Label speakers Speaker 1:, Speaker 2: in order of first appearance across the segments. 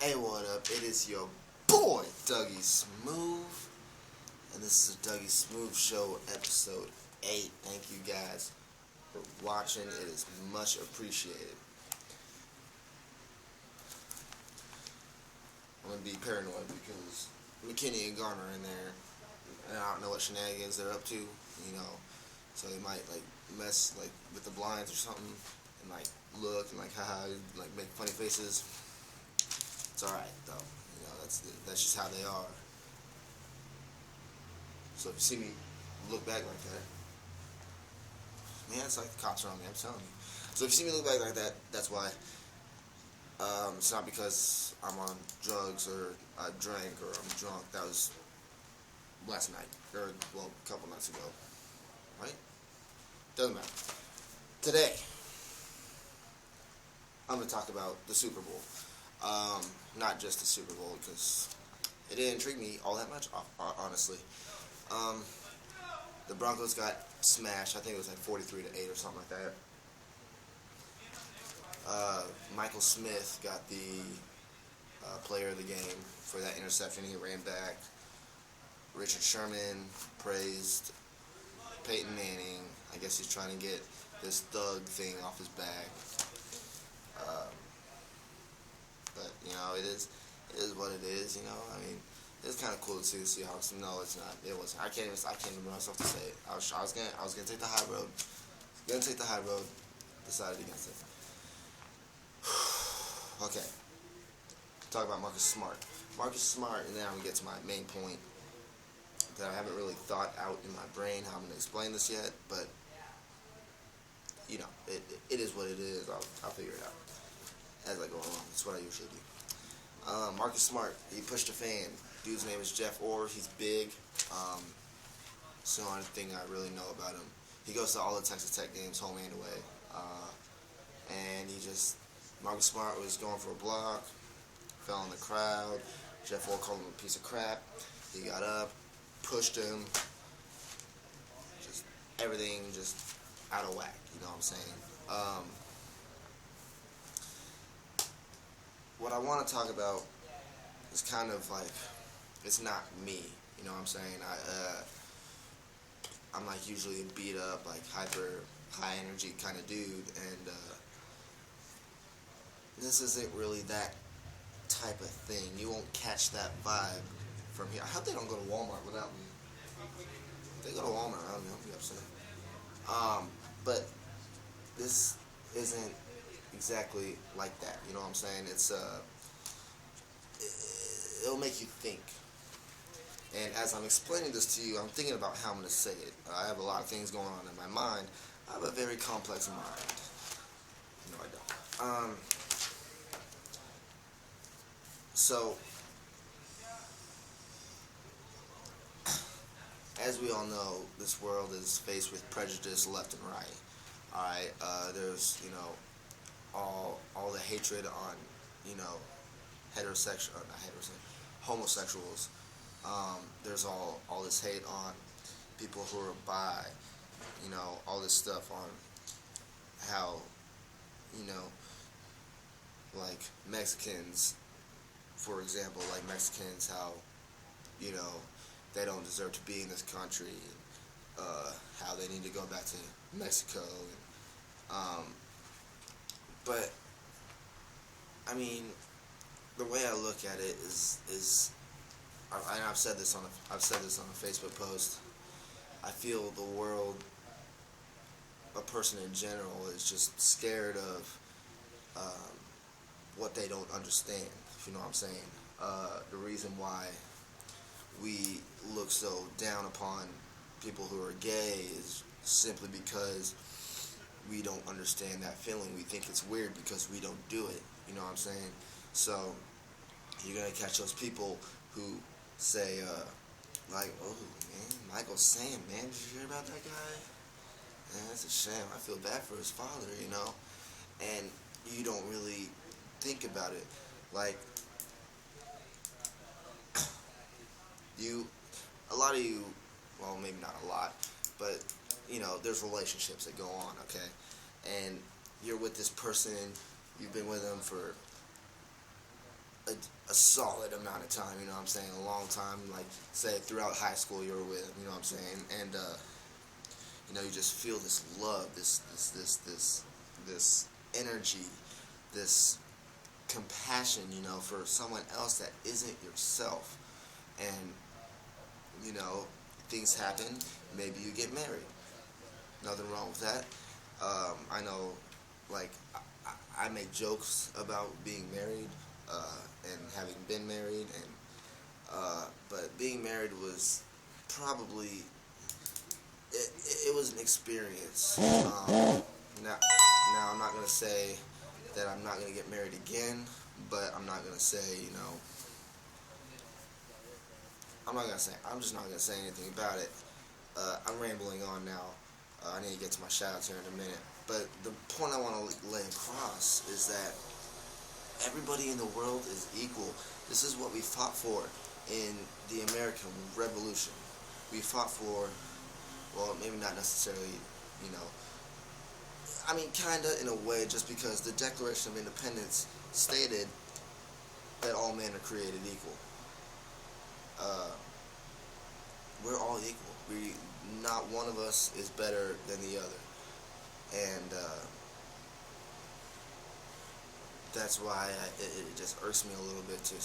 Speaker 1: Hey, what up? It is your boy, DougieSmoove, and this is the DougieSmoove Show, episode 8. Thank you guys for watching. It is much appreciated. I'm going to be paranoid because McKinney and Garner are in there, and I don't know what shenanigans they're up to, so they might, mess, with the blinds or something, and, look, and, haha, make funny faces. It's alright, though. That's just how they are. So if you see me look back like that, man, it's like the cops are on me, I'm telling you. So if you see me look back like that, that's why. It's not because I'm on drugs or I drank or I'm drunk. That was last night, or, well, a couple nights ago. Right? Doesn't matter. Today, I'm going to talk about the Super Bowl. Not just the Super Bowl, because it didn't intrigue me all that much, honestly. The Broncos got smashed. I think it was 43-8 or something like that. Michael Smith got the player of the game for that interception. He ran back. Richard Sherman praised Peyton Manning. I guess he's trying to get this thug thing off his back. But, it is what it is, it's kind of cool to see the Seahawks. No, it's not. It wasn't. I can't even bring myself to say it. I was gonna take the high road. Decided against it. Okay. Talk about Marcus Smart. And then I'm gonna get to my main point that I haven't really thought out in my brain how I'm gonna explain this yet, but it is what it is. I'll figure it out as I go along. That's what I usually do. Marcus Smart, he pushed a fan. Dude's name is Jeff Orr. He's big. It's the only thing I really know about him. He goes to all the Texas Tech games, home and away. And Marcus Smart was going for a block, fell in the crowd. Jeff Orr called him a piece of crap. He got up, pushed him. Everything out of whack, you know what I'm saying? What I want to talk about is kind of it's not me, you know what I'm saying? I'm usually a beat up, hyper high energy kind of dude, and this isn't really that type of thing. You won't catch that vibe from here. I hope they don't go to Walmart without me. If they go to Walmart without me, I'll be upset. But this isn't exactly like that, you know what I'm saying? It'll make you think. And as I'm explaining this to you, I'm thinking about how I'm going to say it. I have a lot of things going on in my mind. I have a very complex mind. No, I don't. So, as we all know, this world is faced with prejudice left and right. Alright, there's, all the hatred on, homosexuals. There's all this hate on people who are bi, all this stuff on how, Mexicans, for example, Mexicans, how, they don't deserve to be in this country, how they need to go back to Mexico, but, the way I look at it is, and I've said this on a Facebook post. I feel the world, a person in general, is just scared of what they don't understand. If you know what I'm saying. The reason why we look so down upon people who are gay is simply because we don't understand that feeling. We think it's weird because we don't do it. You know what I'm saying? So you're gonna catch those people who say, oh man, Michael Sam, man, did you hear about that guy? Man, that's a shame. I feel bad for his father, and you don't really think about it. A lot of you, well, maybe not a lot, but there's relationships that go on, okay? And you're with this person, you've been with them for a, a solid amount of time, you know what I'm saying, a long time, like, say, throughout high school you were with them, you know what I'm saying, and, you know, you just feel this love, this energy, this compassion, you know, for someone else that isn't yourself, and, you know, things happen, maybe you get married, nothing wrong with that. I know, like, I make jokes about being married, and having been married, and but being married was probably it was an experience. Now I'm not gonna say that I'm not gonna get married again, but I'm not gonna say, you know, I'm just not gonna say anything about it. I'm rambling on now. I need to get to my shoutouts here in a minute. But the point I want to lay across is that everybody in the world is equal. This is what we fought for in the American Revolution. We fought for, well, maybe not necessarily, you know, I mean, kinda in a way, just because the Declaration of Independence stated that all men are created equal. We're all equal. Not one of us is better than the other, and that's why it just irks me a little bit to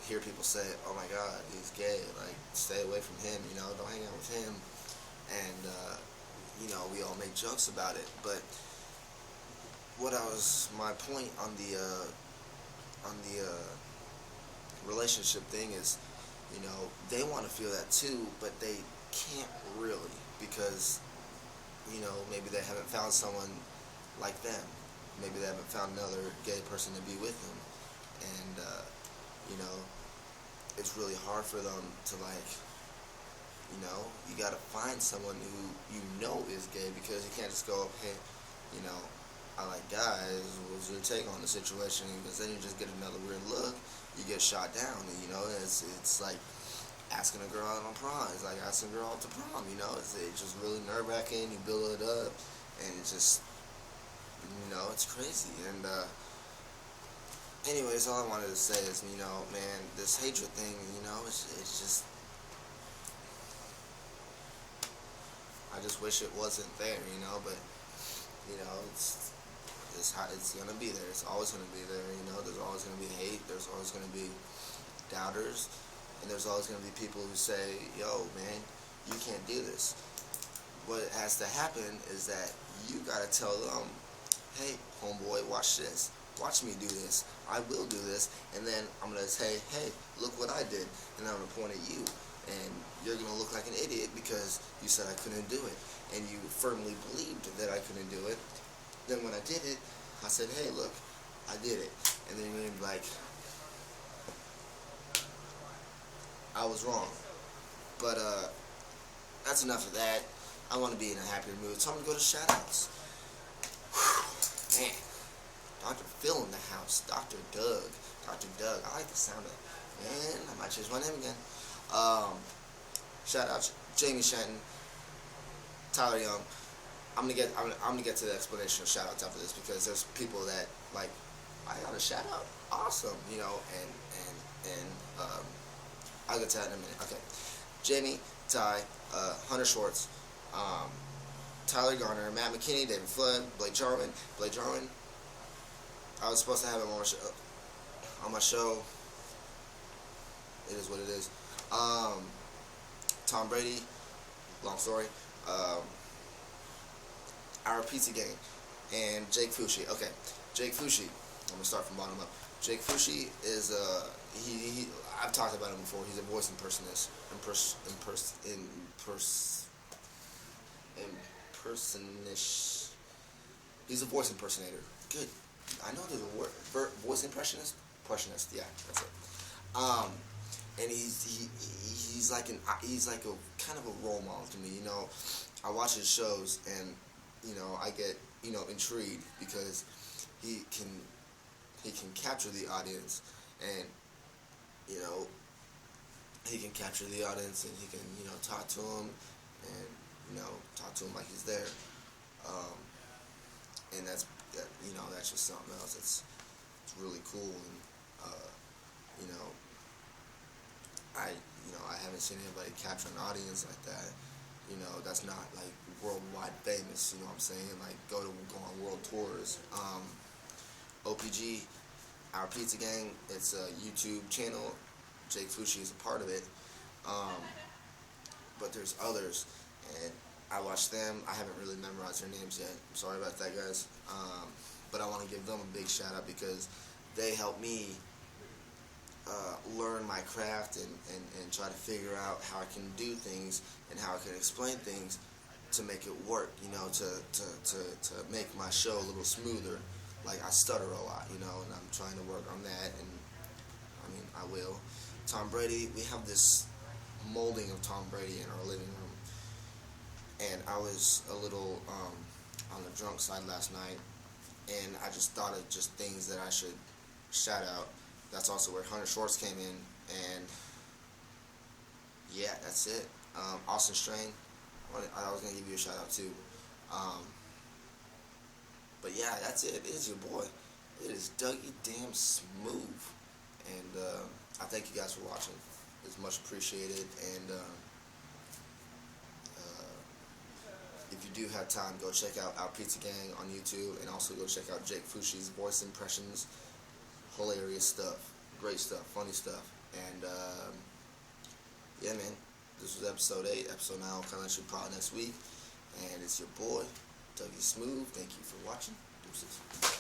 Speaker 1: hear people say, "Oh my God, he's gay. Like, stay away from him. You know, don't hang out with him." And you know, we all make jokes about it. But my point on the relationship thing is, you know, they want to feel that too, but they can't really, because, you know, maybe they haven't found someone like them. Maybe they haven't found another gay person to be with them, and you know, it's really hard for them to, like, you know, you gotta find someone who you know is gay, because you can't just go, "Hey, you know, I like guys, what's your take on the situation?" Because then you just get another weird look, you get shot down, and, you know, it's like asking a girl out on prom. It's like asking a girl out to prom, you know, it's just really nerve-wracking. You build it up, and it's just, you know, it's crazy. And anyways, all I wanted to say is, you know, man, this hatred thing, you know, it's just, I just wish it wasn't there, you know, but, you know, it's gonna be there. It's always gonna be there, you know. There's always gonna be hate. There's always gonna be doubters, and there's always gonna be people who say, "Yo, man, you can't do this." What has to happen is that you gotta tell them, "Hey, homeboy, watch this. Watch me do this. I will do this." And then I'm gonna say, "Hey, look what I did," and I'm gonna point at you, and you're gonna look like an idiot because you said I couldn't do it, and you firmly believed that I couldn't do it. Then when I did it, I said, "Hey, look, I did it," and then you're gonna be like, "I was wrong." But that's enough of that. I want to be in a happier mood, so I'm gonna go to shoutouts. Man, Dr. Phil in the house, Dr. Doug, I like the sound of it. Man, I might change my name again. Shout out Jamie Shenton, Tyler Young. I'm gonna get to the explanation of shout outs after this, because there's people that, like, I got a shout out, awesome, you know, and I'll get to that in a minute. Okay, Jamie, Ty, Hunter Schwartz, Tyler Garner, Matt McKinney, David Flood, Blake Jarwin. I was supposed to have him on my show. It is what it is. Tom Brady, long story. Our Pizza Gang, and Jake Fushi. Okay, Jake Fushi. I'm gonna start from bottom up. Jake Fushi is I've talked about him before. He's a voice impersonist. He's a voice impersonator. Good. I know there's a word. Voice impressionist. Impressionist. Yeah, that's it. And he's like a kind of a role model to me. You know, I watch his shows, and, you know, I get, you know, intrigued, because he can capture the audience, and, you know, he can capture the audience, and he can, you know, talk to them, and, you know, talk to him like he's there, and that's just something else. It's it's really cool. And you know, I haven't seen anybody capture an audience like that. You know, that's not like worldwide famous. You know what I'm saying? Like go on world tours. OPG, Our Pizza Gang. It's a YouTube channel. Jake Fushi is a part of it. But there's others, and I watch them. I haven't really memorized their names yet. I'm sorry about that, guys. But I want to give them a big shout out because they helped me learn my craft and try to figure out how I can do things and how I can explain things to make it work, you know, to make my show a little smoother. Like, I stutter a lot, you know, and I'm trying to work on that, and I mean, I will. Tom Brady, we have this molding of Tom Brady in our living room, and I was a little on the drunk side last night, and I just thought of just things that I should shout out. That's also where Hunter Schwartz came in, and yeah, that's it. Austin Strain, I was going to give you a shout out too. But yeah, that's it. It is your boy. It is DougieSmoove. And I thank you guys for watching. It's much appreciated. And if you do have time, go check out Our Pizza Gang on YouTube, and also go check out Jake Fushi's voice impressions. Hilarious stuff, great stuff, funny stuff. And yeah, man, this was episode 8. Episode 9 will come at you probably next week. And it's your boy, DougieSmoove. Thank you for watching. Deuces.